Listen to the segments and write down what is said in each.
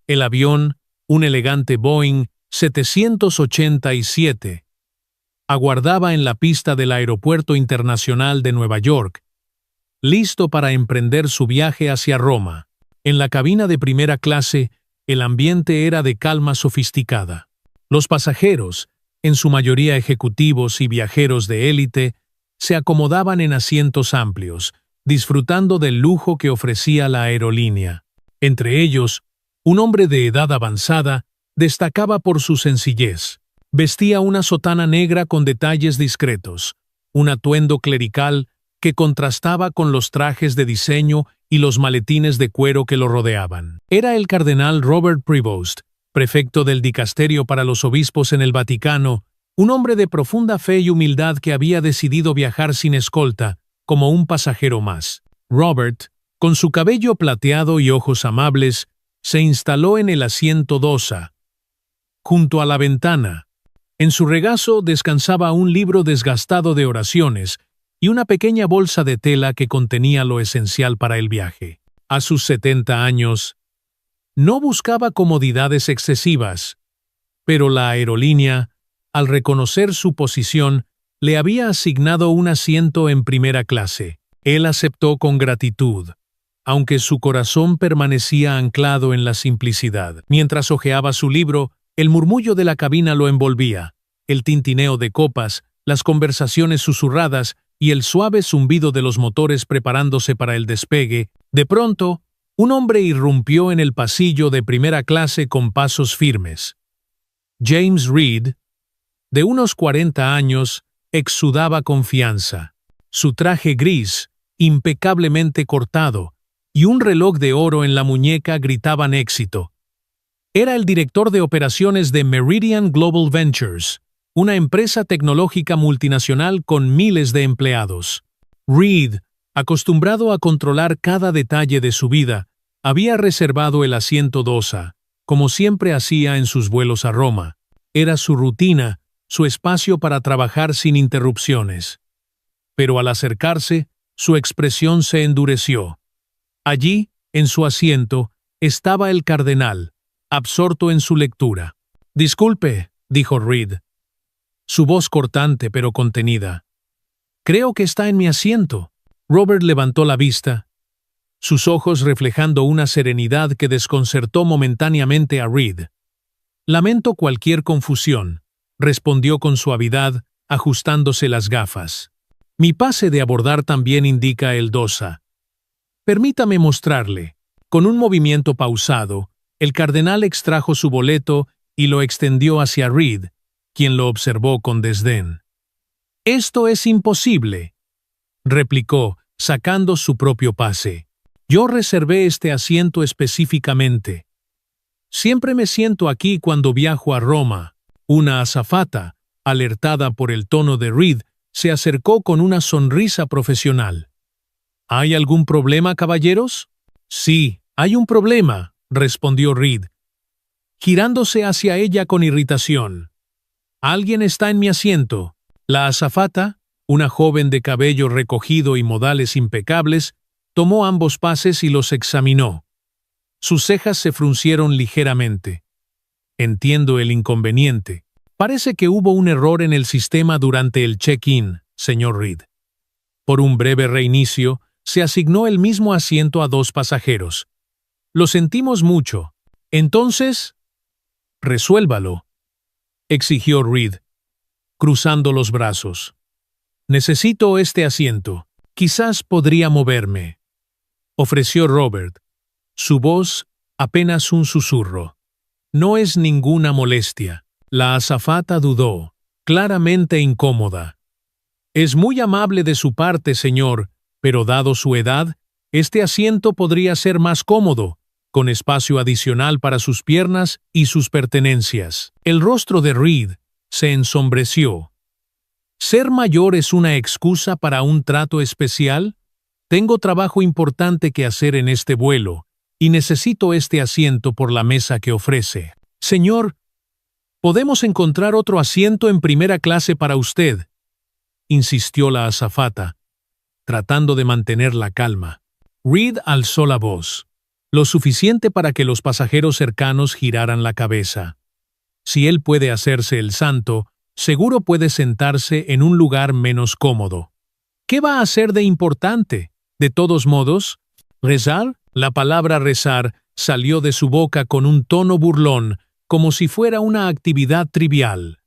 El avión, un elegante Boeing 787, aguardaba en la pista del Aeropuerto Internacional de Nueva York, listo para emprender su viaje hacia Roma. En la cabina de primera clase, el ambiente era de calma sofisticada. Los pasajeros, en su mayoría ejecutivos y viajeros de élite, se acomodaban en asientos amplios, disfrutando del lujo que ofrecía la aerolínea. Entre ellos, un hombre de edad avanzada destacaba por su sencillez. Vestía una sotana negra con detalles discretos, un atuendo clerical que contrastaba con los trajes de diseño y los maletines de cuero que lo rodeaban. Era el cardenal Robert Prevost, prefecto del dicasterio para los obispos en el Vaticano, un hombre de profunda fe y humildad que había decidido viajar sin escolta, como un pasajero más. Robert, con su cabello plateado y ojos amables, se instaló en el asiento 2A, junto a la ventana. En su regazo descansaba un libro desgastado de oraciones y una pequeña bolsa de tela que contenía lo esencial para el viaje. A sus 70 años, no buscaba comodidades excesivas, pero la aerolínea, al reconocer su posición, le había asignado un asiento en primera clase. Él aceptó con gratitud, aunque su corazón permanecía anclado en la simplicidad. Mientras hojeaba su libro, el murmullo de la cabina lo envolvía, el tintineo de copas, las conversaciones susurradas y el suave zumbido de los motores preparándose para el despegue. De pronto, un hombre irrumpió en el pasillo de primera clase con pasos firmes. James Reed, de unos 40 años, exudaba confianza. Su traje gris, impecablemente cortado, y un reloj de oro en la muñeca gritaban éxito. Era el director de operaciones de Meridian Global Ventures, una empresa tecnológica multinacional con miles de empleados. Reed, acostumbrado a controlar cada detalle de su vida, había reservado el asiento 2A, como siempre hacía en sus vuelos a Roma. Era su rutina, su espacio para trabajar sin interrupciones. Pero al acercarse, su expresión se endureció. Allí, en su asiento, estaba el cardenal, absorto en su lectura. «Disculpe», dijo Reed, su voz cortante pero contenida. «Creo que está en mi asiento». Robert levantó la vista, sus ojos reflejando una serenidad que desconcertó momentáneamente a Reed. «Lamento cualquier confusión», respondió con suavidad, ajustándose las gafas. «Mi pase de abordar también indica el 2A. Permítame mostrarle». Con un movimiento pausado, el cardenal extrajo su boleto y lo extendió hacia Reed, quien lo observó con desdén. «Esto es imposible», replicó, sacando su propio pase. «Yo reservé este asiento específicamente. Siempre me siento aquí cuando viajo a Roma». Una azafata, alertada por el tono de Reed, se acercó con una sonrisa profesional. «¿Hay algún problema, caballeros?» «Sí, hay un problema», respondió Reed, girándose hacia ella con irritación. «Alguien está en mi asiento». La azafata, una joven de cabello recogido y modales impecables, tomó ambos pases y los examinó. Sus cejas se fruncieron ligeramente. «Entiendo el inconveniente. Parece que hubo un error en el sistema durante el check-in, señor Reed». Por un breve reinicio, se asignó el mismo asiento a 2 pasajeros. «Lo sentimos mucho. Entonces, resuélvalo», exigió Reed, cruzando los brazos. «Necesito este asiento. Quizás podría moverme», ofreció Robert, su voz apenas un susurro. «No es ninguna molestia». La azafata dudó, claramente incómoda. «Es muy amable de su parte, señor, pero dado su edad, este asiento podría ser más cómodo, con espacio adicional para sus piernas y sus pertenencias». El rostro de Reed se ensombreció. «¿Ser mayor es una excusa para un trato especial? Tengo trabajo importante que hacer en este vuelo, y necesito este asiento por la mesa que ofrece». «Señor, podemos encontrar otro asiento en primera clase para usted», insistió la azafata, tratando de mantener la calma. Reed alzó la voz. lo suficiente para que los pasajeros cercanos giraran la cabeza. Si él puede hacerse el santo, seguro puede sentarse en un lugar menos cómodo. ¿Qué va a hacer de importante? De todos modos, ¿rezar? La palabra rezar salió de su boca con un tono burlón, como si fuera una actividad trivial.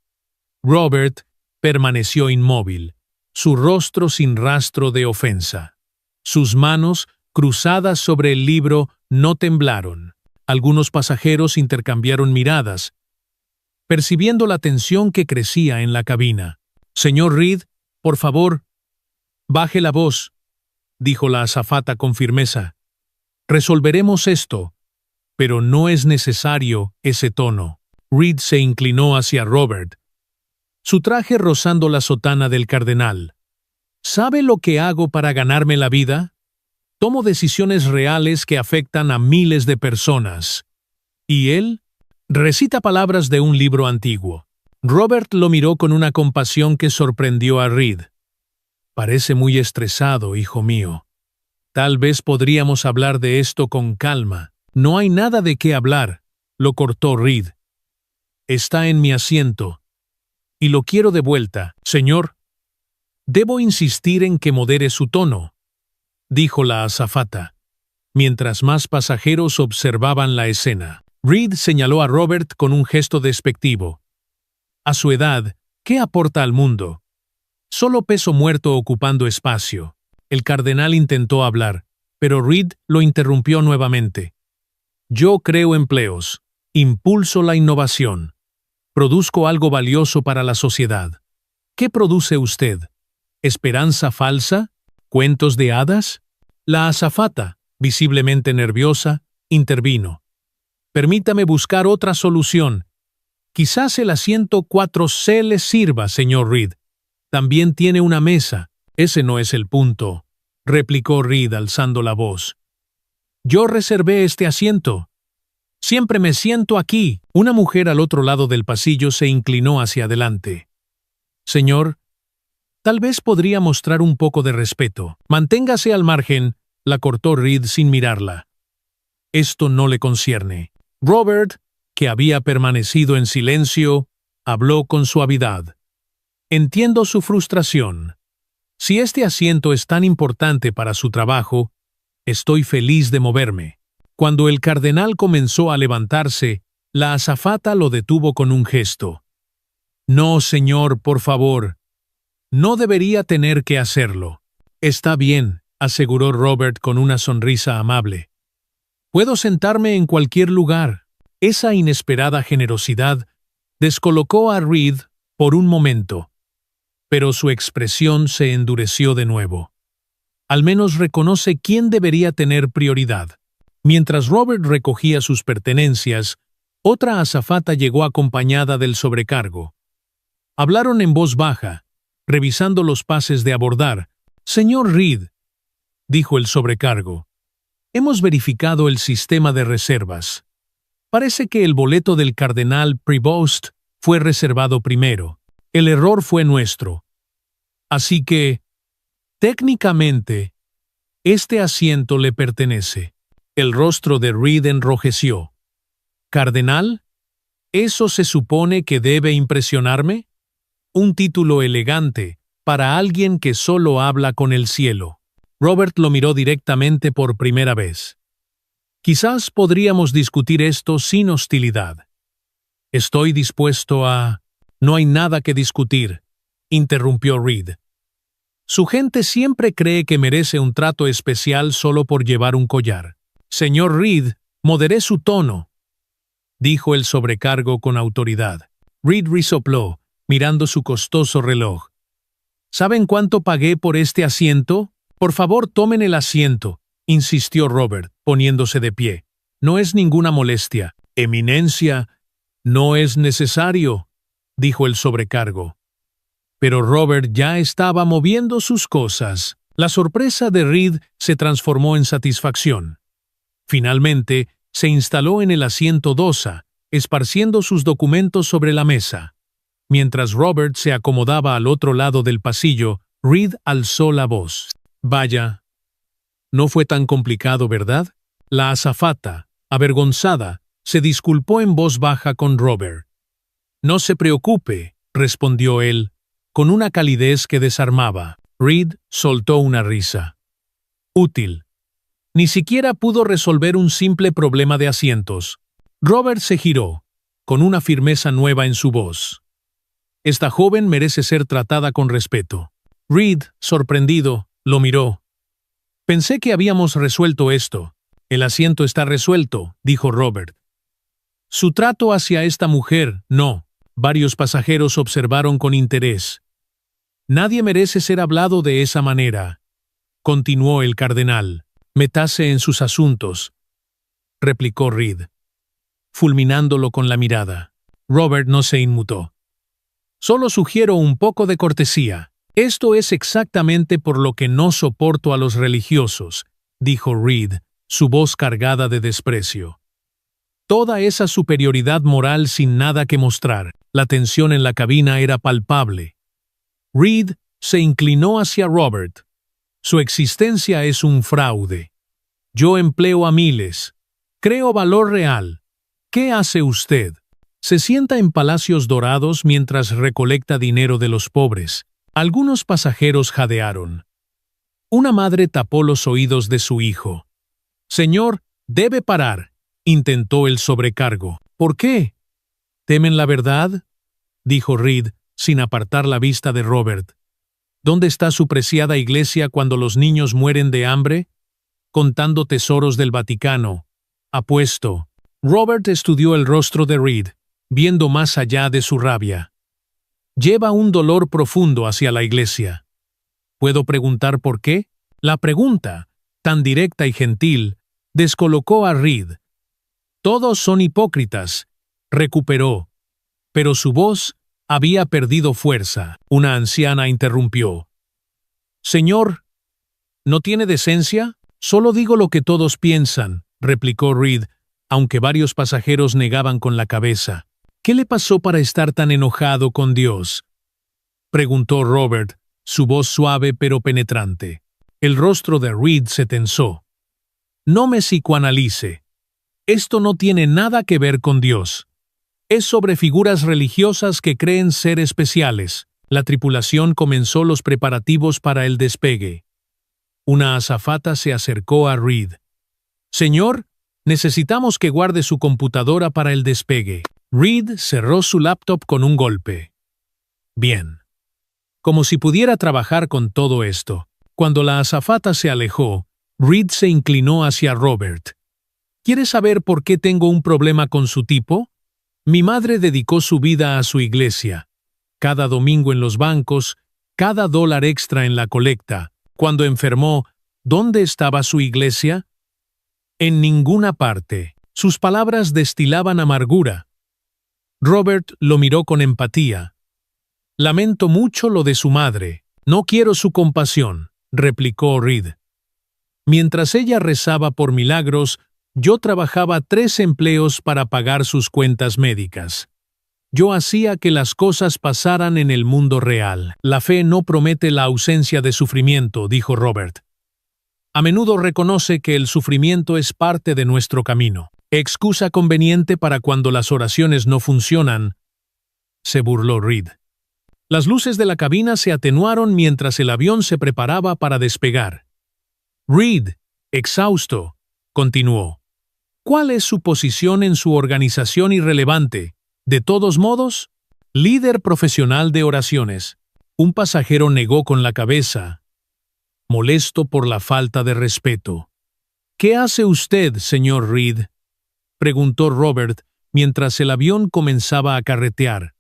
Robert permaneció inmóvil, su rostro sin rastro de ofensa. Sus manos, cruzadas sobre el libro, no temblaron. Algunos pasajeros intercambiaron miradas, percibiendo la tensión que crecía en la cabina. «Señor Reed, por favor, baje la voz», dijo la azafata con firmeza. «Resolveremos esto, pero no es necesario ese tono». Reed se inclinó hacia Robert, su traje rozando la sotana del cardenal. «¿Sabe lo que hago para ganarme la vida? Tomo decisiones reales que afectan a miles de personas. ¿Y él?» Recita palabras de un libro antiguo. Robert lo miró con una compasión que sorprendió a Reed. «Parece muy estresado, hijo mío. Tal vez podríamos hablar de esto con calma». «No hay nada de qué hablar», lo cortó Reed. «Está en mi asiento. Y lo quiero de vuelta, señor». «Debo insistir en que modere su tono», dijo la azafata, mientras más pasajeros observaban la escena. Reed señaló a Robert con un gesto despectivo. A su edad, ¿qué aporta al mundo? Solo peso muerto ocupando espacio. El cardenal intentó hablar, pero Reed lo interrumpió nuevamente. «Yo creo empleos, impulso la innovación, produzco algo valioso para la sociedad. ¿Qué produce usted? ¿Esperanza falsa? ¿Cuentos de hadas?» La azafata, visiblemente nerviosa, intervino. «Permítame buscar otra solución. Quizás el asiento 4C le sirva, señor Reed. También tiene una mesa». «Ese no es el punto», replicó Reed alzando la voz. «Yo reservé este asiento. Siempre me siento aquí». Una mujer al otro lado del pasillo se inclinó hacia adelante. «Señor, tal vez podría mostrar un poco de respeto». «Manténgase al margen», la cortó Reed sin mirarla. «Esto no le concierne». Robert, que había permanecido en silencio, habló con suavidad. «Entiendo su frustración. Si este asiento es tan importante para su trabajo, estoy feliz de moverme». Cuando el cardenal comenzó a levantarse, la azafata lo detuvo con un gesto. «No, señor, por favor. No debería tener que hacerlo». «Está bien», aseguró Robert con una sonrisa amable. «Puedo sentarme en cualquier lugar». Esa inesperada generosidad descolocó a Reed por un momento, pero su expresión se endureció de nuevo. Al menos reconoce quién debería tener prioridad. Mientras Robert recogía sus pertenencias, otra azafata llegó acompañada del sobrecargo. Hablaron en voz baja, revisando los pases de abordar. «Señor Reed», dijo el sobrecargo, «hemos verificado el sistema de reservas. Parece que el boleto del cardenal Prevost fue reservado primero. El error fue nuestro. Así que, técnicamente, este asiento le pertenece». El rostro de Reed enrojeció. «¿Cardenal? ¿Eso se supone que debe impresionarme? Un título elegante para alguien que solo habla con el cielo». Robert lo miró directamente por primera vez. «Quizás podríamos discutir esto sin hostilidad». «Estoy dispuesto a...» «No hay nada que discutir», interrumpió Reed. «Su gente siempre cree que merece un trato especial solo por llevar un collar». «Señor Reed, modere su tono», dijo el sobrecargo con autoridad. Reed resopló, mirando su costoso reloj. «¿Saben cuánto pagué por este asiento? Por favor, tomen el asiento», insistió Robert, poniéndose de pie. «No es ninguna molestia». «Eminencia, no es necesario», dijo el sobrecargo. Pero Robert ya estaba moviendo sus cosas. La sorpresa de Reed se transformó en satisfacción. Finalmente, se instaló en el asiento Dosa, esparciendo sus documentos sobre la mesa. Mientras Robert se acomodaba al otro lado del pasillo, Reed alzó la voz. «Vaya, no fue tan complicado, ¿verdad? La azafata, avergonzada, se disculpó en voz baja con Robert. «No se preocupe», respondió él, con una calidez que desarmaba. Reed soltó una risa. «Útil. Ni siquiera pudo resolver un simple problema de asientos». Robert se giró, con una firmeza nueva en su voz. «Esta joven merece ser tratada con respeto». Reed, sorprendido, lo miró. «Pensé que habíamos resuelto esto». «El asiento está resuelto», dijo Robert. «Su trato hacia esta mujer, no». Varios pasajeros observaron con interés. «Nadie merece ser hablado de esa manera», continuó el cardenal. «Métase en sus asuntos», replicó Reed, fulminándolo con la mirada. Robert no se inmutó. «Solo sugiero un poco de cortesía. Esto es exactamente por lo que no soporto a los religiosos», dijo Reed, su voz cargada de desprecio. Toda esa superioridad moral sin nada que mostrar. La tensión en la cabina era palpable. Reed se inclinó hacia Robert. «Su existencia es un fraude. Yo empleo a miles. Creo valor real. ¿Qué hace usted? Se sienta en palacios dorados mientras recolecta dinero de los pobres». Algunos pasajeros jadearon. Una madre tapó los oídos de su hijo. «Señor, debe parar», intentó el sobrecargo. «¿Por qué? ¿Temen la verdad?», dijo Reed, sin apartar la vista de Robert. «¿Dónde está su preciada iglesia cuando los niños mueren de hambre? Contando tesoros del Vaticano. Apuesto». Robert estudió el rostro de Reed, viendo más allá de su rabia. «Lleva un dolor profundo hacia la iglesia. ¿Puedo preguntar por qué?». La pregunta, tan directa y gentil, descolocó a Reed. «Todos son hipócritas», recuperó, pero su voz había perdido fuerza. Una anciana interrumpió. «Señor, ¿no tiene decencia? Solo digo lo que todos piensan», replicó Reed, aunque varios pasajeros negaban con la cabeza. «¿Qué le pasó para estar tan enojado con Dios?», preguntó Robert, su voz suave pero penetrante. El rostro de Reed se tensó. «No me psicoanalice. Esto no tiene nada que ver con Dios. Es sobre figuras religiosas que creen ser especiales». La tripulación comenzó los preparativos para el despegue. Una azafata se acercó a Reed. «Señor, necesitamos que guarde su computadora para el despegue». Reed cerró su laptop con un golpe. «Bien». Como si pudiera trabajar con todo esto. Cuando la azafata se alejó, Reed se inclinó hacia Robert. «¿Quiere saber por qué tengo un problema con su tipo? Mi madre dedicó su vida a su iglesia. Cada domingo en los bancos, cada dólar extra en la colecta. Cuando enfermó, ¿dónde estaba su iglesia? En ninguna parte». Sus palabras destilaban amargura. Robert lo miró con empatía. «Lamento mucho lo de su madre. No quiero su compasión», replicó Reed. «Mientras ella rezaba por milagros, yo trabajaba 3 empleos para pagar sus cuentas médicas. Yo hacía que las cosas pasaran en el mundo real». «La fe no promete la ausencia de sufrimiento», dijo Robert. «A menudo reconoce que el sufrimiento es parte de nuestro camino. Excusa conveniente para cuando las oraciones no funcionan», se burló Reed. Las luces de la cabina se atenuaron mientras el avión se preparaba para despegar. «Reed, exhausto», continuó. «¿Cuál es su posición en su organización irrelevante? De todos modos, líder profesional de oraciones». Un pasajero negó con la cabeza, molesto por la falta de respeto. «¿Qué hace usted, señor Reed?», preguntó Robert mientras el avión comenzaba a carretear.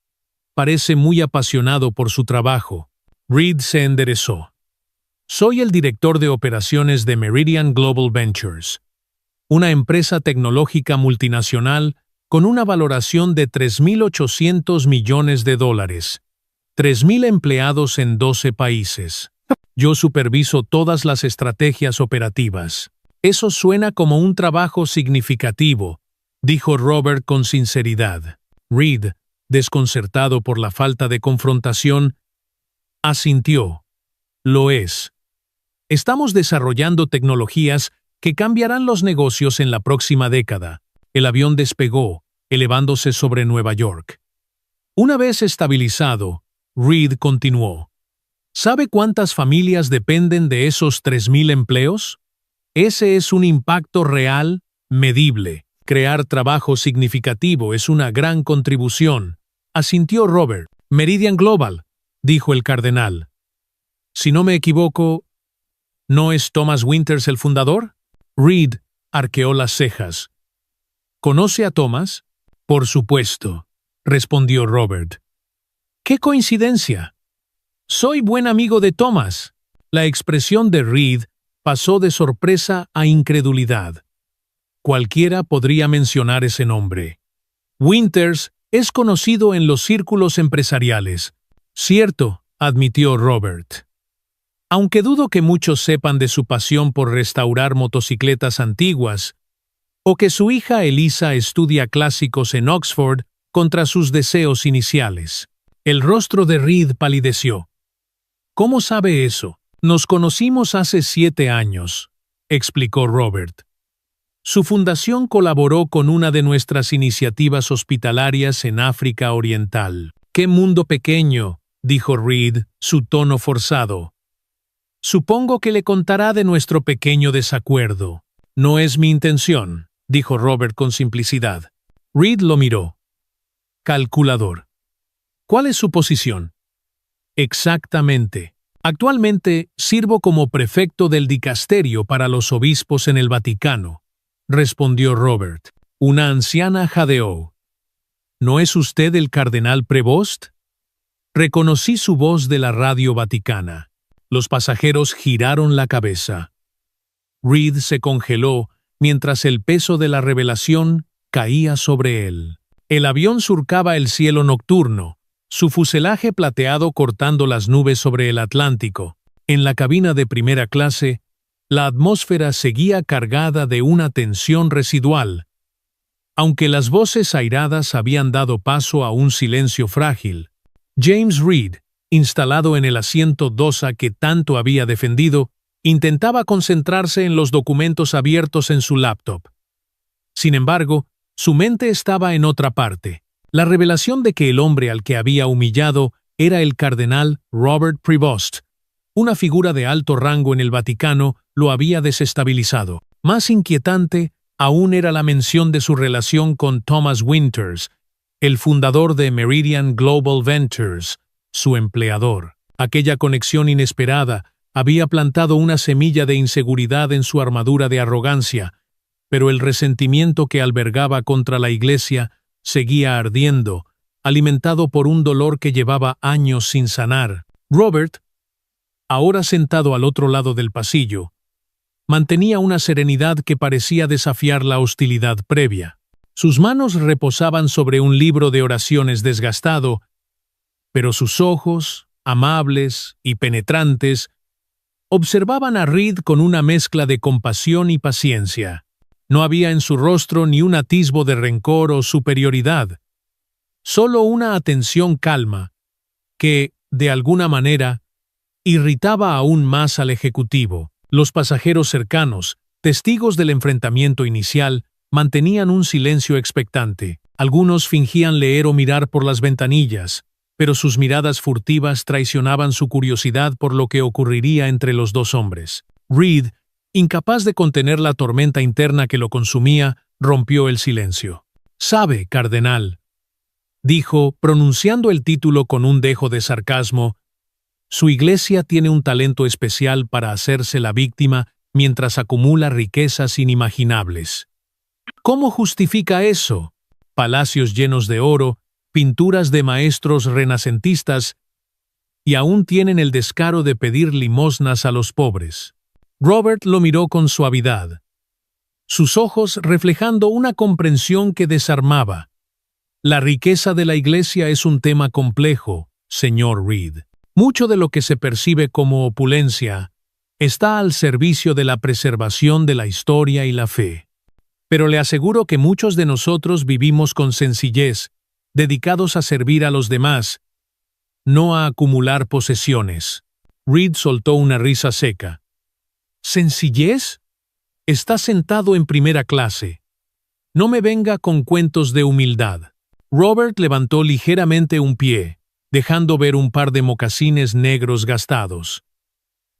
«Parece muy apasionado por su trabajo». Reed se enderezó. «Soy el director de operaciones de Meridian Global Ventures, una empresa tecnológica multinacional con una valoración de $3.800 millones. 3.000 empleados en 12 países. Yo superviso todas las estrategias operativas». «Eso suena como un trabajo significativo», dijo Robert con sinceridad. Reed, desconcertado por la falta de confrontación, asintió. «Lo es. Estamos desarrollando tecnologías que cambiarán los negocios en la próxima década. El avión despegó, elevándose sobre Nueva York. Una vez estabilizado, Reed continuó. ¿Sabe cuántas familias dependen de esos 3,000 empleos? Ese es un impacto real, medible. Crear trabajo significativo es una gran contribución, asintió Robert. Meridian Global, dijo el cardenal. Si no me equivoco, ¿no es Thomas Winters el fundador? Reed arqueó las cejas. ¿Conoce a Thomas? Por supuesto, respondió Robert. ¡Qué coincidencia! Soy buen amigo de Thomas. La expresión de Reed pasó de sorpresa a incredulidad. Cualquiera podría mencionar ese nombre. Winters es conocido en los círculos empresariales. Cierto, admitió Robert. Aunque dudo que muchos sepan de su pasión por restaurar motocicletas antiguas, o que su hija Elisa estudia clásicos en Oxford contra sus deseos iniciales. El rostro de Reed palideció. ¿Cómo sabe eso? Nos conocimos hace 7 años, explicó Robert. Su fundación colaboró con una de nuestras iniciativas hospitalarias en África Oriental. ¡Qué mundo pequeño!, dijo Reed, su tono forzado. Supongo que le contará de nuestro pequeño desacuerdo. No es mi intención, dijo Robert con simplicidad. Reed lo miró. Calculador. ¿Cuál es su posición? Exactamente. Actualmente sirvo como prefecto del dicasterio para los obispos en el Vaticano, respondió Robert. Una anciana jadeó. ¿No es usted el cardenal Prevost? Reconocí su voz de la radio vaticana. Los pasajeros giraron la cabeza. Reed se congeló mientras el peso de la revelación caía sobre él. El avión surcaba el cielo nocturno, su fuselaje plateado cortando las nubes sobre el Atlántico. En la cabina de primera clase, la atmósfera seguía cargada de una tensión residual, aunque las voces airadas habían dado paso a un silencio frágil. James Reed, instalado en el asiento 2A que tanto había defendido, intentaba concentrarse en los documentos abiertos en su laptop. Sin embargo, su mente estaba en otra parte. La revelación de que el hombre al que había humillado era el cardenal Robert Prevost, una figura de alto rango en el Vaticano, lo había desestabilizado. Más inquietante aún era la mención de su relación con Thomas Winters, el fundador de Meridian Global Ventures, su empleador. Aquella conexión inesperada había plantado una semilla de inseguridad en su armadura de arrogancia, pero el resentimiento que albergaba contra la Iglesia seguía ardiendo, alimentado por un dolor que llevaba años sin sanar. Robert, ahora sentado al otro lado del pasillo, mantenía una serenidad que parecía desafiar la hostilidad previa. Sus manos reposaban sobre un libro de oraciones desgastado, pero sus ojos, amables y penetrantes, observaban a Reed con una mezcla de compasión y paciencia. No había en su rostro ni un atisbo de rencor o superioridad, solo una atención calma que, de alguna manera, irritaba aún más al ejecutivo. Los pasajeros cercanos, testigos del enfrentamiento inicial, mantenían un silencio expectante. Algunos fingían leer o mirar por las ventanillas, pero sus miradas furtivas traicionaban su curiosidad por lo que ocurriría entre los dos hombres. Reed, incapaz de contener la tormenta interna que lo consumía, rompió el silencio. «Sabe, cardenal», dijo, pronunciando el título con un dejo de sarcasmo, «su iglesia tiene un talento especial para hacerse la víctima mientras acumula riquezas inimaginables. ¿Cómo justifica eso? Palacios llenos de oro, pinturas de maestros renacentistas, y aún tienen el descaro de pedir limosnas a los pobres». Robert lo miró con suavidad, sus ojos reflejando una comprensión que desarmaba. «La riqueza de la Iglesia es un tema complejo, señor Reed. Mucho de lo que se percibe como opulencia está al servicio de la preservación de la historia y la fe. Pero le aseguro que muchos de nosotros vivimos con sencillez, dedicados a servir a los demás, no a acumular posesiones». Reed soltó una risa seca. «¿Sencillez? Está sentado en primera clase. No me venga con cuentos de humildad. Robert levantó ligeramente un pie, dejando ver un par de mocasines negros gastados.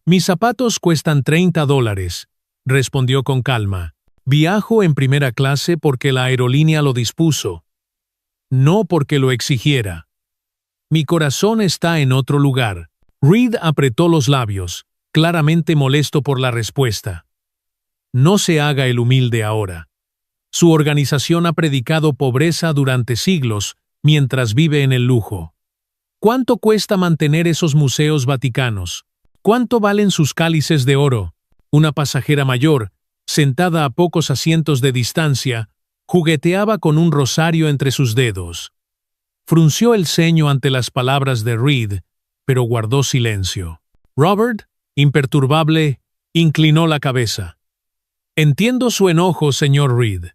Mis zapatos cuestan $30, respondió con calma. Viajo en primera clase porque la aerolínea lo dispuso, no porque lo exigiera. Mi corazón está en otro lugar. Reed apretó los labios, claramente molesto por la respuesta. No se haga el humilde ahora. Su organización ha predicado pobreza durante siglos mientras vive en el lujo. ¿Cuánto cuesta mantener esos museos vaticanos? ¿Cuánto valen sus cálices de oro? Una pasajera mayor, sentada a pocos asientos de distancia, jugueteaba con un rosario entre sus dedos. Frunció el ceño ante las palabras de Reed, pero guardó silencio. Robert, imperturbable, inclinó la cabeza. Entiendo su enojo, señor Reed.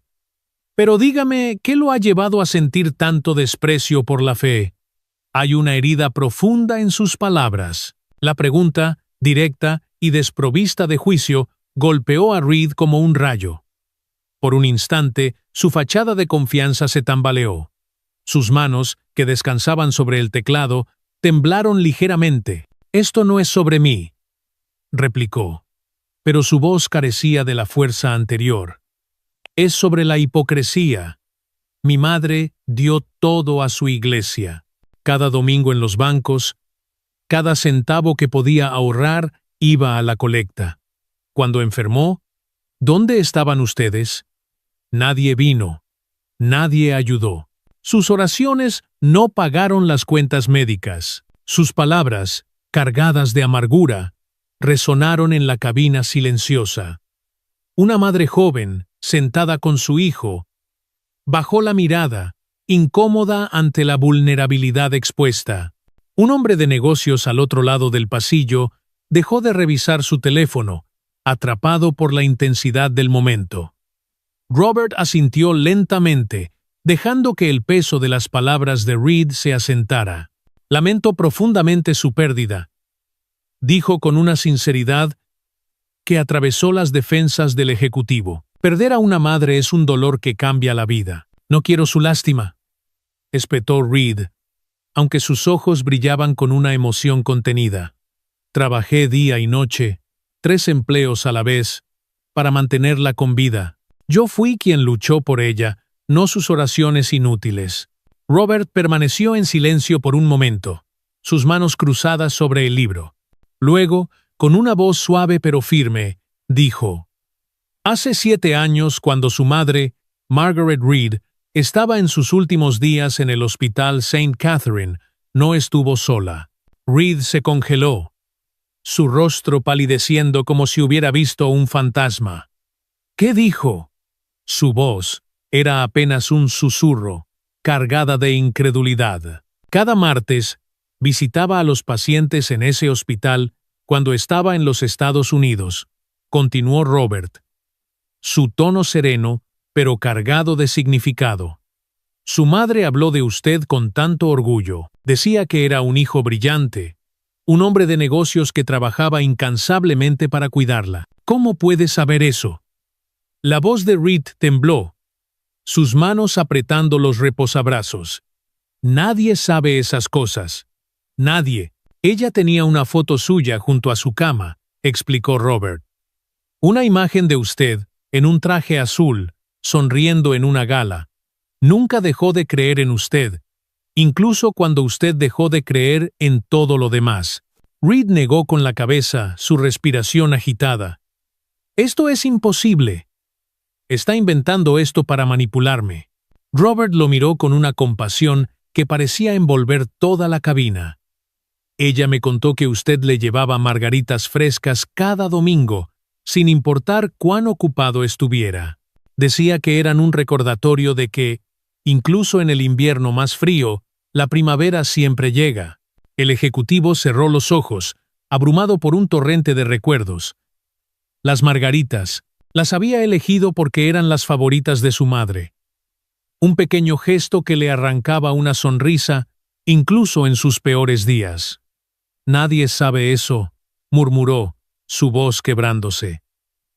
Pero dígame, ¿qué lo ha llevado a sentir tanto desprecio por la fe? Hay una herida profunda en sus palabras. La pregunta, directa y desprovista de juicio, golpeó a Reed como un rayo. Por un instante, su fachada de confianza se tambaleó. Sus manos, que descansaban sobre el teclado, temblaron ligeramente. «Esto no es sobre mí», replicó, pero su voz carecía de la fuerza anterior. «Es sobre la hipocresía. Mi madre dio todo a su iglesia. Cada domingo en los bancos, cada centavo que podía ahorrar iba a la colecta. Cuando enfermó, ¿dónde estaban ustedes? Nadie vino. Nadie ayudó. Sus oraciones no pagaron las cuentas médicas. Sus palabras, cargadas de amargura, resonaron en la cabina silenciosa. Una madre joven, sentada con su hijo, bajó la mirada, incómoda ante la vulnerabilidad expuesta. Un hombre de negocios al otro lado del pasillo dejó de revisar su teléfono, atrapado por la intensidad del momento. Robert asintió lentamente, dejando que el peso de las palabras de Reed se asentara. «Lamento profundamente su pérdida», dijo con una sinceridad que atravesó las defensas del ejecutivo. «Perder a una madre es un dolor que cambia la vida. No quiero su lástima», espetó Reed, aunque sus ojos brillaban con una emoción contenida. «Trabajé día y noche, 3 empleos a la vez, para mantenerla con vida. Yo fui quien luchó por ella, no sus oraciones inútiles». Robert permaneció en silencio por un momento, sus manos cruzadas sobre el libro. Luego, con una voz suave pero firme, dijo: «Hace 7 años, cuando su madre, Margaret Reed, estaba en sus últimos días en el hospital St. Catherine, no estuvo sola». Reed se congeló, su rostro palideciendo como si hubiera visto un fantasma. «¿Qué dijo?» Su voz era apenas un susurro, cargada de incredulidad. «Cada martes visitaba a los pacientes en ese hospital cuando estaba en los Estados Unidos», continuó Robert, su tono sereno, pero cargado de significado. «Su madre habló de usted con tanto orgullo. Decía que era un hijo brillante, un hombre de negocios que trabajaba incansablemente para cuidarla. ¿Cómo puede saber eso?» La voz de Reed tembló, sus manos apretando los reposabrazos. «Nadie sabe esas cosas. Nadie. Ella tenía una foto suya junto a su cama», explicó Robert. «Una imagen de usted, en un traje azul, sonriendo en una gala. Nunca dejó de creer en usted, incluso cuando usted dejó de creer en todo lo demás». Reed negó con la cabeza, su respiración agitada. «Esto es imposible. Está inventando esto para manipularme». Robert lo miró con una compasión que parecía envolver toda la cabina. «Ella me contó que usted le llevaba margaritas frescas cada domingo, sin importar cuán ocupado estuviera. Decía que eran un recordatorio de que, incluso en el invierno más frío, la primavera siempre llega». El ejecutivo cerró los ojos, abrumado por un torrente de recuerdos. Las margaritas las había elegido porque eran las favoritas de su madre. Un pequeño gesto que le arrancaba una sonrisa, incluso en sus peores días. «Nadie sabe eso», murmuró, su voz quebrándose.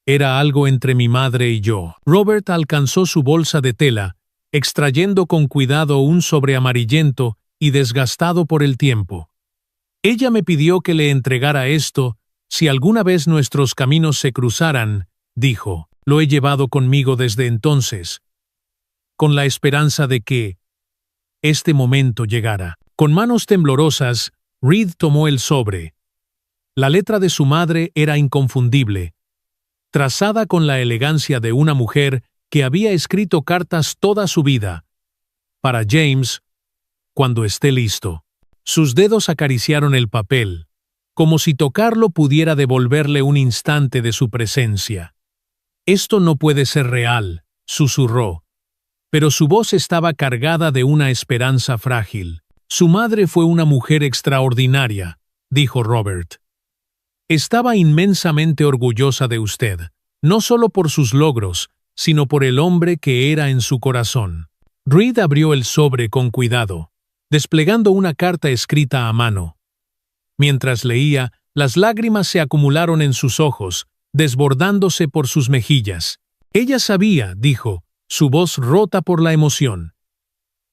Era algo entre mi madre y yo. Robert alcanzó su bolsa de tela, extrayendo con cuidado un sobre amarillento y desgastado por el tiempo. Ella me pidió que le entregara esto si alguna vez nuestros caminos se cruzaran, dijo. Lo he llevado conmigo desde entonces, con la esperanza de que este momento llegara. Con manos temblorosas, Reed tomó el sobre. La letra de su madre era inconfundible, trazada con la elegancia de una mujer que había escrito cartas toda su vida. Para James, cuando esté listo. Sus dedos acariciaron el papel, como si tocarlo pudiera devolverle un instante de su presencia. Esto no puede ser real, susurró. Pero su voz estaba cargada de una esperanza frágil. Su madre fue una mujer extraordinaria, dijo Robert. Estaba inmensamente orgullosa de usted, no solo por sus logros, sino por el hombre que era en su corazón. Reed abrió el sobre con cuidado, desplegando una carta escrita a mano. Mientras leía, las lágrimas se acumularon en sus ojos, desbordándose por sus mejillas. Ella sabía, dijo, su voz rota por la emoción.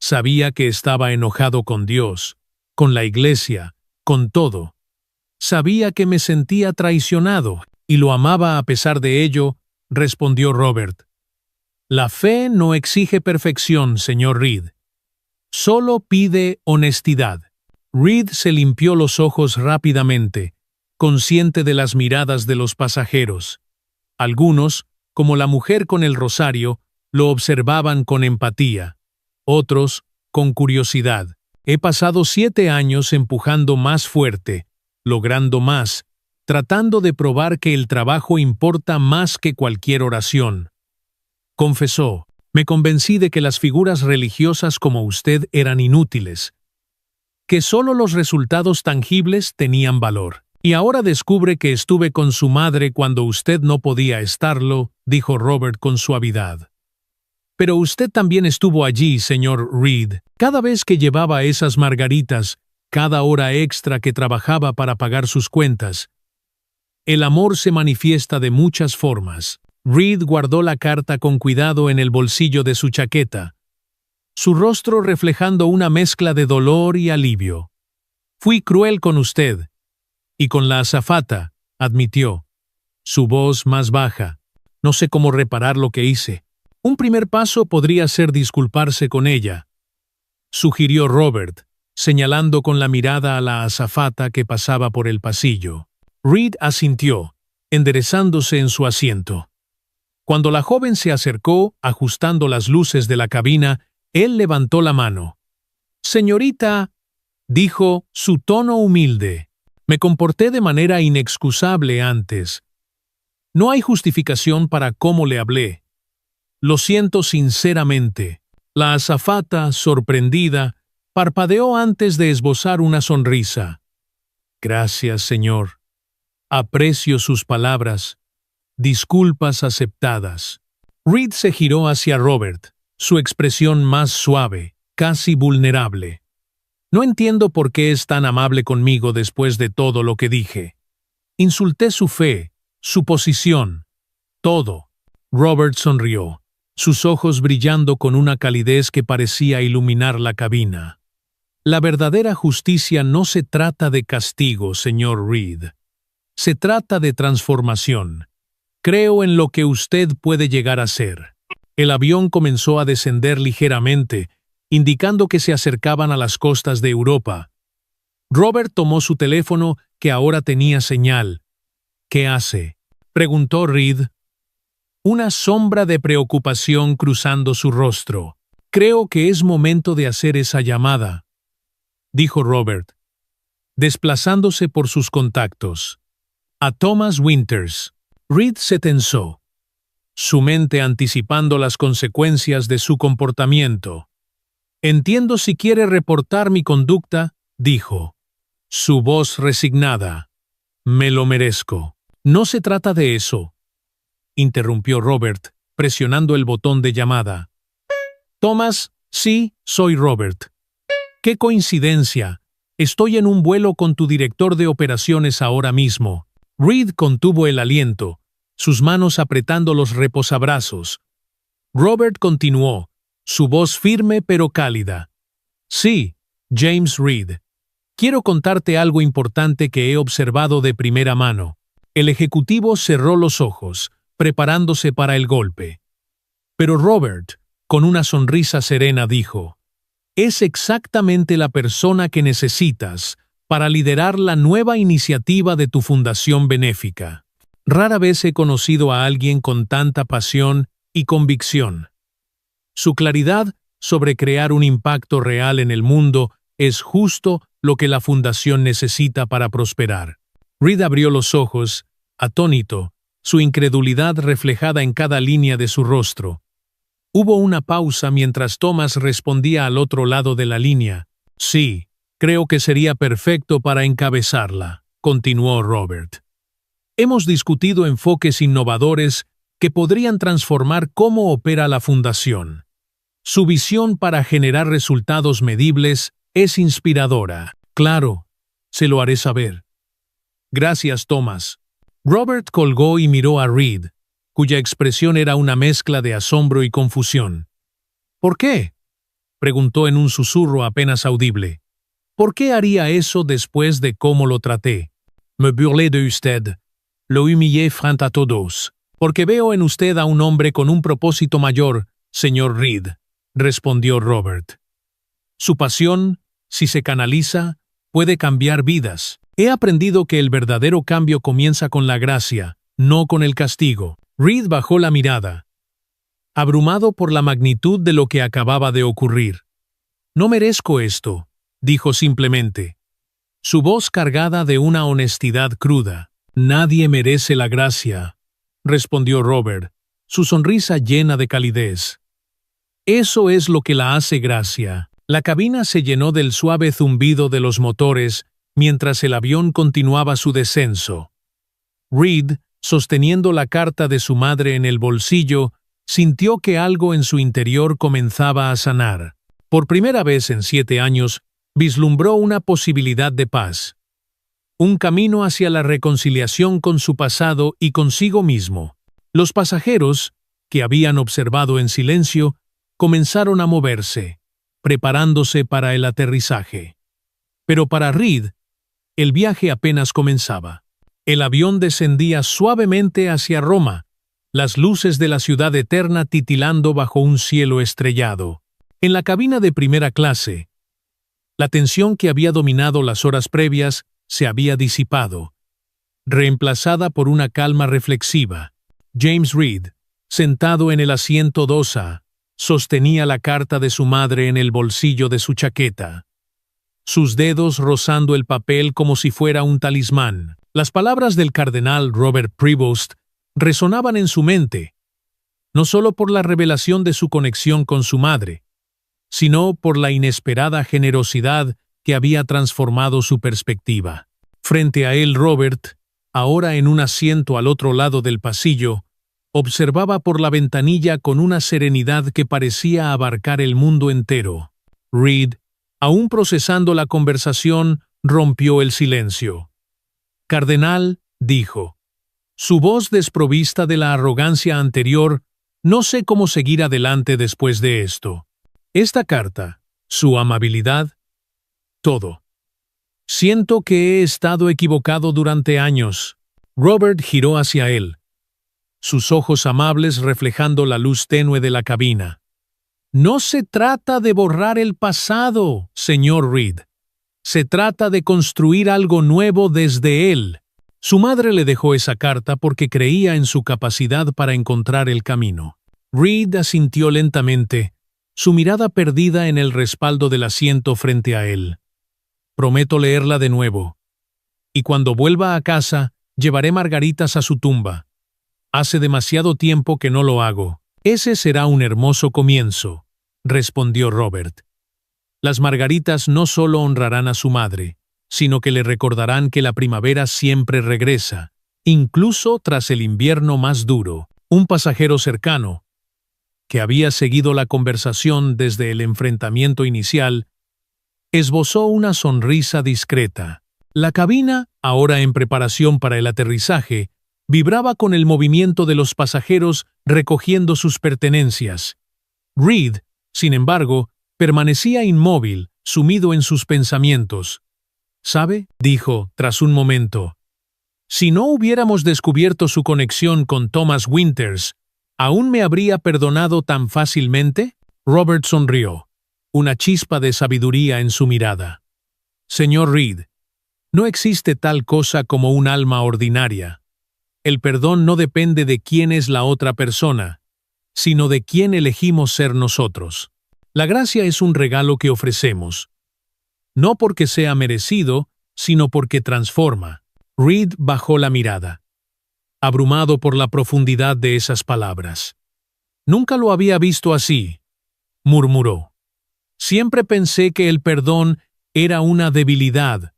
Sabía que estaba enojado con Dios, con la iglesia, con todo. Sabía que me sentía traicionado, y lo amaba a pesar de ello, respondió Robert. La fe no exige perfección, señor Reed. Solo pide honestidad. Reed se limpió los ojos rápidamente, consciente de las miradas de los pasajeros. Algunos, como la mujer con el rosario, lo observaban con empatía. Otros, con curiosidad. He pasado 7 años empujando más fuerte, logrando más, tratando de probar que el trabajo importa más que cualquier oración. Confesó, me convencí de que las figuras religiosas como usted eran inútiles, que solo los resultados tangibles tenían valor. Y ahora descubre que estuve con su madre cuando usted no podía estarlo, dijo Robert con suavidad. Pero usted también estuvo allí, señor Reed, cada vez que llevaba esas margaritas, cada hora extra que trabajaba para pagar sus cuentas. El amor se manifiesta de muchas formas. Reed guardó la carta con cuidado en el bolsillo de su chaqueta, su rostro reflejando una mezcla de dolor y alivio. Fui cruel con usted. Y con la azafata, admitió, su voz más baja. No sé cómo reparar lo que hice. Un primer paso podría ser disculparse con ella, sugirió Robert, señalando con la mirada a la azafata que pasaba por el pasillo. Reed asintió, enderezándose en su asiento. Cuando la joven se acercó, ajustando las luces de la cabina, él levantó la mano. Señorita, dijo, su tono humilde. Me comporté de manera inexcusable antes. No hay justificación para cómo le hablé. Lo siento sinceramente. La azafata, sorprendida, parpadeó antes de esbozar una sonrisa. Gracias, señor. Aprecio sus palabras. Disculpas aceptadas. Reed se giró hacia Robert, su expresión más suave, casi vulnerable. No entiendo por qué es tan amable conmigo después de todo lo que dije. Insulté su fe, su posición, todo. Robert sonrió, sus ojos brillando con una calidez que parecía iluminar la cabina. La verdadera justicia no se trata de castigo, señor Reed. Se trata de transformación. Creo en lo que usted puede llegar a ser. El avión comenzó a descender ligeramente, indicando que se acercaban a las costas de Europa. Robert tomó su teléfono, que ahora tenía señal. ¿Qué hace?, preguntó Reed. Una sombra de preocupación cruzando su rostro. Creo que es momento de hacer esa llamada, dijo Robert, desplazándose por sus contactos. A Thomas Winters. Reed se tensó, su mente anticipando las consecuencias de su comportamiento. Entiendo si quiere reportar mi conducta, dijo, su voz resignada. Me lo merezco. No se trata de eso, interrumpió Robert, presionando el botón de llamada. Thomas, sí, soy Robert. ¡Qué coincidencia! Estoy en un vuelo con tu director de operaciones ahora mismo. Reed contuvo el aliento, sus manos apretando los reposabrazos. Robert continuó, su voz firme pero cálida. Sí, James Reed. Quiero contarte algo importante que he observado de primera mano. El ejecutivo cerró los ojos, preparándose para el golpe. Pero Robert, con una sonrisa serena, dijo, «Es exactamente la persona que necesitas para liderar la nueva iniciativa de tu fundación benéfica. Rara vez he conocido a alguien con tanta pasión y convicción. Su claridad sobre crear un impacto real en el mundo es justo lo que la fundación necesita para prosperar». Reed abrió los ojos, atónito, su incredulidad reflejada en cada línea de su rostro. Hubo una pausa mientras Thomas respondía al otro lado de la línea. «Sí, creo que sería perfecto para encabezarla», continuó Robert. «Hemos discutido enfoques innovadores que podrían transformar cómo opera la fundación. Su visión para generar resultados medibles es inspiradora. Claro, se lo haré saber». «Gracias, Thomas». Robert colgó y miró a Reed, cuya expresión era una mezcla de asombro y confusión. «¿Por qué?», preguntó en un susurro apenas audible. «¿Por qué haría eso después de cómo lo traté? Me burlé de usted. Lo humillé frente a todos. Porque veo en usted a un hombre con un propósito mayor, señor Reed», respondió Robert. «Su pasión, si se canaliza, puede cambiar vidas. He aprendido que el verdadero cambio comienza con la gracia, no con el castigo». Reed bajó la mirada, abrumado por la magnitud de lo que acababa de ocurrir. «No merezco esto», dijo simplemente, su voz cargada de una honestidad cruda. «Nadie merece la gracia», respondió Robert, su sonrisa llena de calidez. «Eso es lo que la hace gracia». La cabina se llenó del suave zumbido de los motores mientras el avión continuaba su descenso. Reed, sosteniendo la carta de su madre en el bolsillo, sintió que algo en su interior comenzaba a sanar. Por primera vez en 7 años, vislumbró una posibilidad de paz. Un camino hacia la reconciliación con su pasado y consigo mismo. Los pasajeros, que habían observado en silencio, comenzaron a moverse, preparándose para el aterrizaje. Pero para Reed, el viaje apenas comenzaba. El avión descendía suavemente hacia Roma, las luces de la ciudad eterna titilando bajo un cielo estrellado. En la cabina de primera clase, la tensión que había dominado las horas previas se había disipado, reemplazada por una calma reflexiva. James Reed, sentado en el asiento 2A, sostenía la carta de su madre en el bolsillo de su chaqueta, sus dedos rozando el papel como si fuera un talismán. Las palabras del cardenal Robert Prevost resonaban en su mente, no solo por la revelación de su conexión con su madre, sino por la inesperada generosidad que había transformado su perspectiva. Frente a él, Robert, ahora en un asiento al otro lado del pasillo, observaba por la ventanilla con una serenidad que parecía abarcar el mundo entero. Reed, aún procesando la conversación, rompió el silencio. «Cardenal», dijo, su voz desprovista de la arrogancia anterior, «no sé cómo seguir adelante después de esto. Esta carta, su amabilidad, todo. Siento que he estado equivocado durante años». Robert giró hacia él, sus ojos amables reflejando la luz tenue de la cabina. «No se trata de borrar el pasado, señor Reed. Se trata de construir algo nuevo desde él». Su madre le dejó esa carta porque creía en su capacidad para encontrar el camino. Reed asintió lentamente, su mirada perdida en el respaldo del asiento frente a él. «Prometo leerla de nuevo. Y cuando vuelva a casa, llevaré margaritas a su tumba. Hace demasiado tiempo que no lo hago». «Ese será un hermoso comienzo», respondió Robert. «Las margaritas no solo honrarán a su madre, sino que le recordarán que la primavera siempre regresa, incluso tras el invierno más duro». Un pasajero cercano, que había seguido la conversación desde el enfrentamiento inicial, esbozó una sonrisa discreta. La cabina, ahora en preparación para el aterrizaje, vibraba con el movimiento de los pasajeros recogiendo sus pertenencias. Reed, sin embargo, permanecía inmóvil, sumido en sus pensamientos. «¿Sabe?», dijo, tras un momento. «Si no hubiéramos descubierto su conexión con Thomas Winters, ¿aún me habría perdonado tan fácilmente?». Robert sonrió, una chispa de sabiduría en su mirada. «Señor Reed, no existe tal cosa como un alma ordinaria. El perdón no depende de quién es la otra persona, sino de quién elegimos ser nosotros. La gracia es un regalo que ofrecemos, no porque sea merecido, sino porque transforma». Reed bajó la mirada, abrumado por la profundidad de esas palabras. «Nunca lo había visto así», murmuró. «Siempre pensé que el perdón era una debilidad,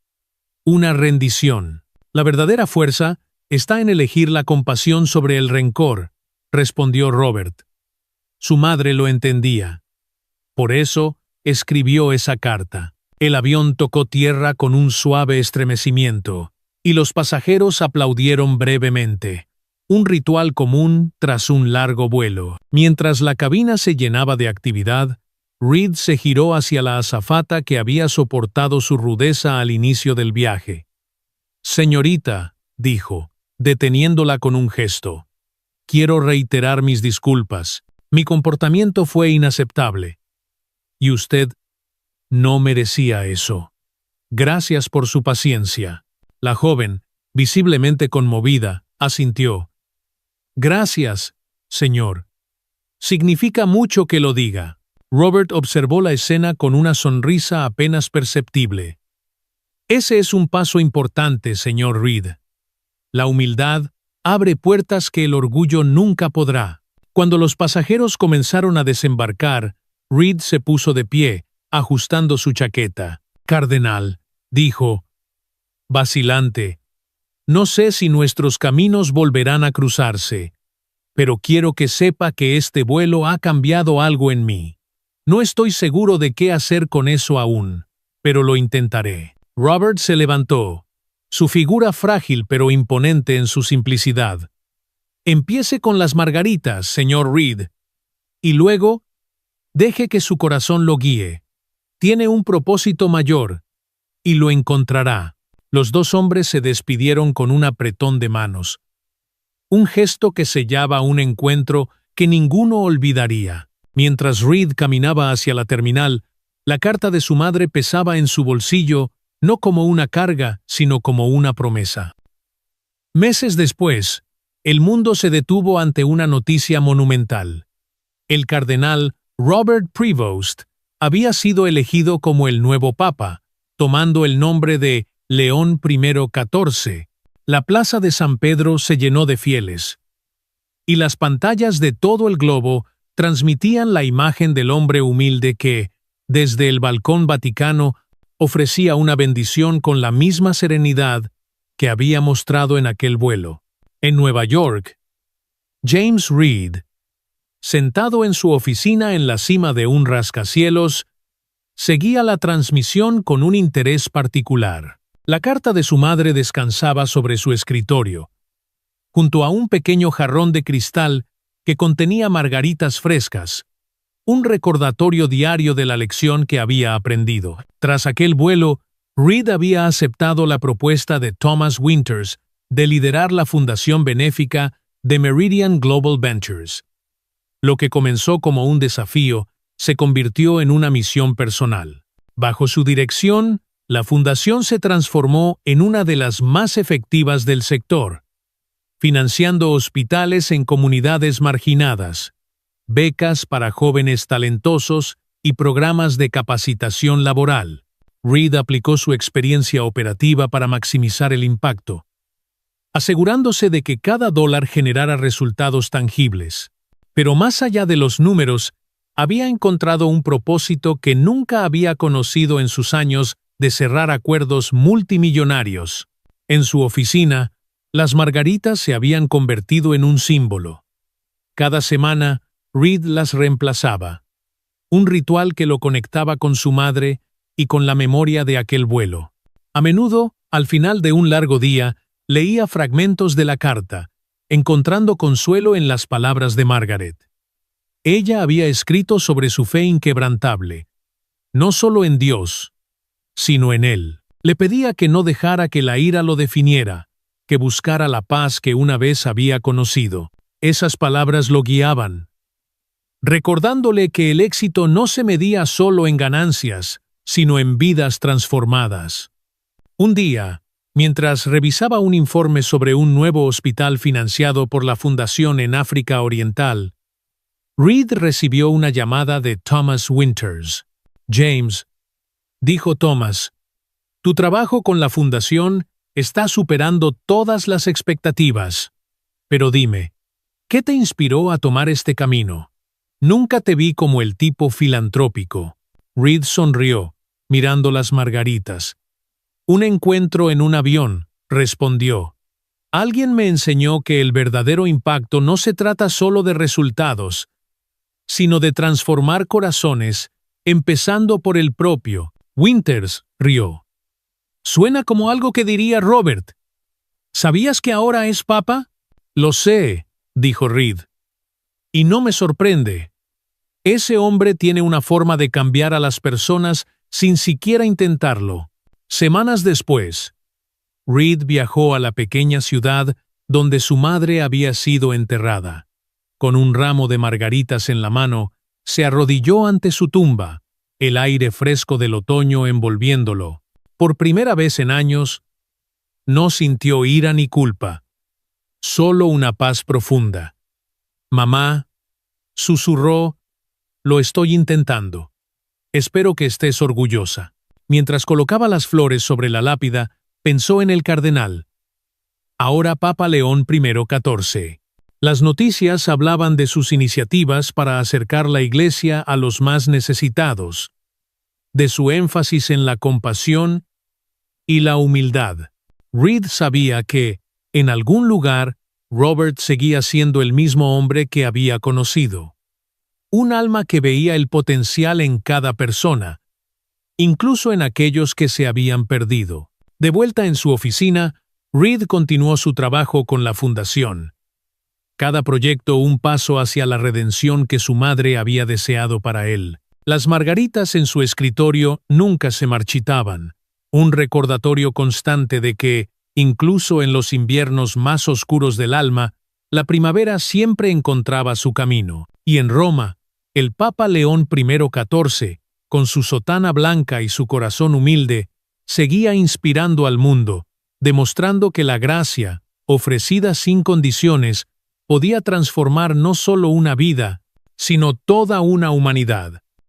una rendición. La verdadera fuerza está en elegir la compasión sobre el rencor», respondió Robert. Su madre lo entendía. Por eso escribió esa carta. El avión tocó tierra con un suave estremecimiento, y los pasajeros aplaudieron brevemente. Un ritual común tras un largo vuelo. Mientras la cabina se llenaba de actividad, Reed se giró hacia la azafata que había soportado su rudeza al inicio del viaje. «Señorita», dijo, deteniéndola con un gesto, «quiero reiterar mis disculpas. Mi comportamiento fue inaceptable. Y usted no merecía eso. Gracias por su paciencia». La joven, visiblemente conmovida, asintió. «Gracias, señor. Significa mucho que lo diga». Robert observó la escena con una sonrisa apenas perceptible. «Ese es un paso importante, señor Reed. La humildad abre puertas que el orgullo nunca podrá». Cuando los pasajeros comenzaron a desembarcar, Reed se puso de pie, ajustando su chaqueta. «Cardenal», dijo, vacilante, «no sé si nuestros caminos volverán a cruzarse, pero quiero que sepa que este vuelo ha cambiado algo en mí. No estoy seguro de qué hacer con eso aún, pero lo intentaré». Robert se levantó, su figura frágil pero imponente en su simplicidad. «Empiece con las margaritas, señor Reed, y luego deje que su corazón lo guíe. Tiene un propósito mayor, y lo encontrará». Los dos hombres se despidieron con un apretón de manos, un gesto que sellaba un encuentro que ninguno olvidaría. Mientras Reed caminaba hacia la terminal, la carta de su madre pesaba en su bolsillo no como una carga, sino como una promesa. Meses después, el mundo se detuvo ante una noticia monumental. El cardenal Robert Prevost había sido elegido como el nuevo papa, tomando el nombre de León I XIV. La plaza de San Pedro se llenó de fieles, y las pantallas de todo el globo transmitían la imagen del hombre humilde que, desde el balcón vaticano, ofrecía una bendición con la misma serenidad que había mostrado en aquel vuelo. En Nueva York, James Reed, sentado en su oficina en la cima de un rascacielos, seguía la transmisión con un interés particular. La carta de su madre descansaba sobre su escritorio, junto a un pequeño jarrón de cristal que contenía margaritas frescas, un recordatorio diario de la lección que había aprendido. Tras aquel vuelo, Reed había aceptado la propuesta de Thomas Winters de liderar la fundación benéfica de Meridian Global Ventures. Lo que comenzó como un desafío se convirtió en una misión personal. Bajo su dirección, la fundación se transformó en una de las más efectivas del sector, financiando hospitales en comunidades marginadas, becas para jóvenes talentosos y programas de capacitación laboral. Reed aplicó su experiencia operativa para maximizar el impacto, asegurándose de que cada dólar generara resultados tangibles. Pero más allá de los números, había encontrado un propósito que nunca había conocido en sus años de cerrar acuerdos multimillonarios. En su oficina, las margaritas se habían convertido en un símbolo. Cada semana, Reed las reemplazaba, un ritual que lo conectaba con su madre y con la memoria de aquel vuelo. A menudo, al final de un largo día, leía fragmentos de la carta, encontrando consuelo en las palabras de Margaret. Ella había escrito sobre su fe inquebrantable, no solo en Dios, sino en Él. Le pedía que no dejara que la ira lo definiera, que buscara la paz que una vez había conocido. Esas palabras lo guiaban, recordándole que el éxito no se medía solo en ganancias, sino en vidas transformadas. Un día, mientras revisaba un informe sobre un nuevo hospital financiado por la Fundación en África Oriental, Reed recibió una llamada de Thomas Winters. «James», dijo Thomas, «tu trabajo con la Fundación está superando todas las expectativas. Pero dime, ¿qué te inspiró a tomar este camino? Nunca te vi como el tipo filantrópico». Reed sonrió, mirando las margaritas. «Un encuentro en un avión», respondió. «Alguien me enseñó que el verdadero impacto no se trata solo de resultados, sino de transformar corazones, empezando por el propio». Winters rió. «Suena como algo que diría Robert. ¿Sabías que ahora es papa?» «Lo sé», dijo Reed. «Y no me sorprende. Ese hombre tiene una forma de cambiar a las personas sin siquiera intentarlo». Semanas después, Reed viajó a la pequeña ciudad donde su madre había sido enterrada. Con un ramo de margaritas en la mano, se arrodilló ante su tumba, el aire fresco del otoño envolviéndolo. Por primera vez en años, no sintió ira ni culpa, solo una paz profunda. «Mamá», susurró, «lo estoy intentando. Espero que estés orgullosa». Mientras colocaba las flores sobre la lápida, pensó en el cardenal. Ahora Papa León I XIV. Las noticias hablaban de sus iniciativas para acercar la Iglesia a los más necesitados, de su énfasis en la compasión y la humildad. Reed sabía que, en algún lugar, Robert seguía siendo el mismo hombre que había conocido. Un alma que veía el potencial en cada persona, incluso en aquellos que se habían perdido. De vuelta en su oficina, Reed continuó su trabajo con la Fundación. Cada proyecto un paso hacia la redención que su madre había deseado para él. Las margaritas en su escritorio nunca se marchitaban, un recordatorio constante de que, incluso en los inviernos más oscuros del alma, la primavera siempre encontraba su camino. Y en Roma, el Papa León I XIV, con su sotana blanca y su corazón humilde, seguía inspirando al mundo, demostrando que la gracia, ofrecida sin condiciones, podía transformar no solo una vida, sino toda una humanidad.